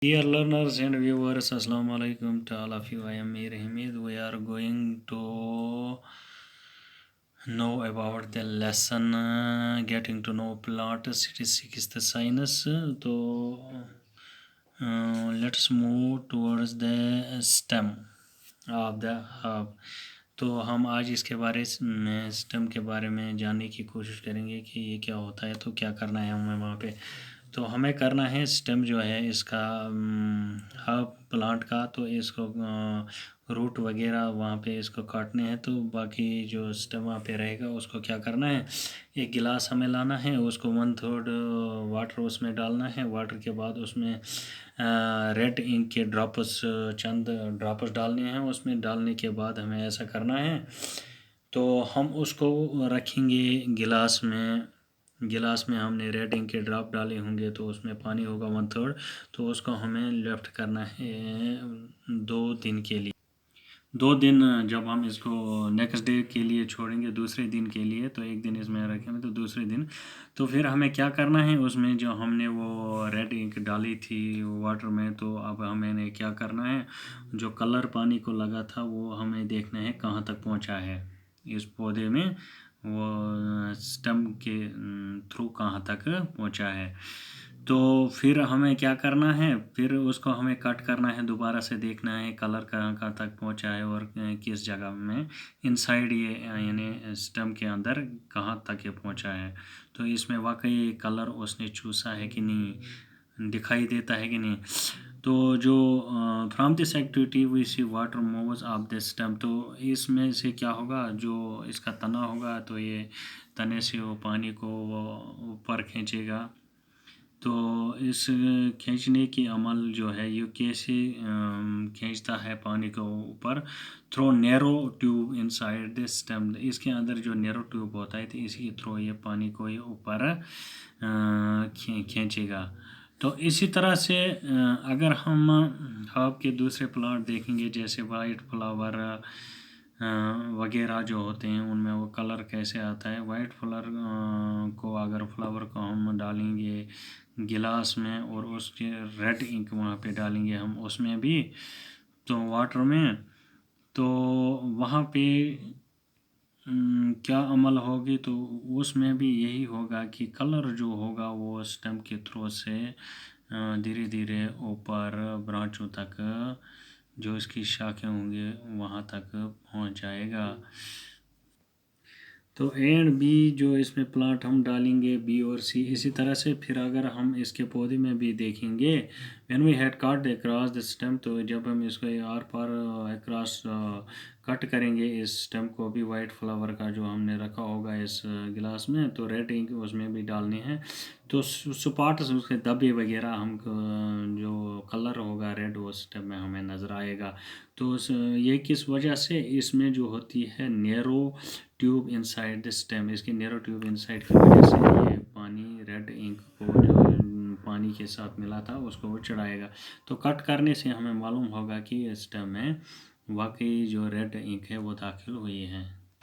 Dear learners and viewers, Assalamu alaikum to all of you. I am Mir Hamid. We are going to know about the lesson getting to know plants. It is sixth science. So let's move towards the stem of the herb. तो हम आज इसके बारे में stem के बारे में जानने की कोशिश करेंगे कि ये क्या होता है, तो क्या करना है हमें वहाँ पे। तो हमें करना है स्टेम जो है इसका हर्ब प्लांट का, तो इसको रूट वगैरह वहाँ पे इसको काटने हैं। तो बाकी जो स्टेम वहाँ पे रहेगा उसको क्या करना है, एक गिलास हमें लाना है, उसको 1/3 वाटर उसमें डालना है। वाटर के बाद उसमें रेड इंक के ड्रॉप्स, चंद ड्रॉप्स डालने हैं। उसमें डालने के बाद हमें ऐसा करना है, तो हम उसको रखेंगे गिलास में। गिलास में हमने रेड इंक के ड्रॉप डाले होंगे, तो उसमें पानी होगा 1/3। तो उसको हमें लेफ्ट करना है 2 दिन के लिए। 2 दिन जब हम इसको नेक्स्ट डे के लिए छोड़ेंगे, दूसरे दिन के लिए, तो एक दिन इसमें रखेंगे तो दूसरे दिन तो फिर हमें क्या करना है, उसमें जो हमने वो रेड इंक डाली थी वाटर में, तो अब हमें क्या करना है, जो कलर पानी को लगा था वो हमें देखना है कहाँ तक पहुँचा है इस पौधे में, वो स्टेम के थ्रू कहाँ तक पहुँचा है। तो फिर हमें क्या करना है, फिर उसको हमें कट करना है, दोबारा से देखना है कलर कहाँ कहाँ तक पहुँचा है और किस जगह में इनसाइड ये यानी स्टेम के अंदर कहाँ तक ये पहुँचा है। तो इसमें वाकई कलर उसने चूसा है कि नहीं, दिखाई देता है कि नहीं। तो जो from this activity we see water moves of the stem, तो इसमें से क्या होगा, जो इसका तना होगा तो ये तने से वो पानी को वो ऊपर खींचेगा। तो इस खींचने की अमल जो है ये कैसे खींचता है पानी को ऊपर, through narrow tube inside the stem. इसके अंदर जो नैरो ट्यूब होता है, तो इसके थ्रू ये पानी को ये ऊपर खींचेगा। तो इसी तरह से अगर हम हर्ब के दूसरे प्लांट देखेंगे, जैसे वाइट फ्लावर वगैरह जो होते हैं, उनमें वो कलर कैसे आता है। वाइट फ्लावर को हम डालेंगे गिलास में और उसके रेड इंक वहाँ पे डालेंगे हम उसमें भी, तो वाटर में, तो वहाँ पे क्या अमल होगी, तो उसमें भी यही होगा कि कलर जो होगा वो स्टेम के थ्रू से धीरे धीरे ऊपर ब्रांचों तक, जो इसकी शाखें होंगी वहाँ तक पहुँच जाएगा। तो ए एंड बी जो इसमें प्लांट हम डालेंगे, बी और सी, इसी तरह से फिर अगर हम इसके पौधे में भी देखेंगे, when we had cut across the stem, तो जब हम इसको आर पार अक्रॉस कट करेंगे इस स्टेम को भी, वाइट फ्लावर का जो हमने रखा होगा इस गिलास में, तो रेड इंक उसमें भी डालने हैं। तो स्पॉट उसके दबे वगैरह हम जो कलर होगा रेड वो स्टेम में हमें नज़र आएगा। तो ये किस वजह से, इसमें जो होती है narrow tube inside the stem, इसकी नैरो ट्यूब इनसाइड की वजह से ये पानी रेड इंक को जो पानी के साथ मिला था उसको वो चढ़ाएगा। तो कट करने से हमें मालूम होगा कि स्टेम में वाकई जो रेड इंक है वो दाखिल हुई है।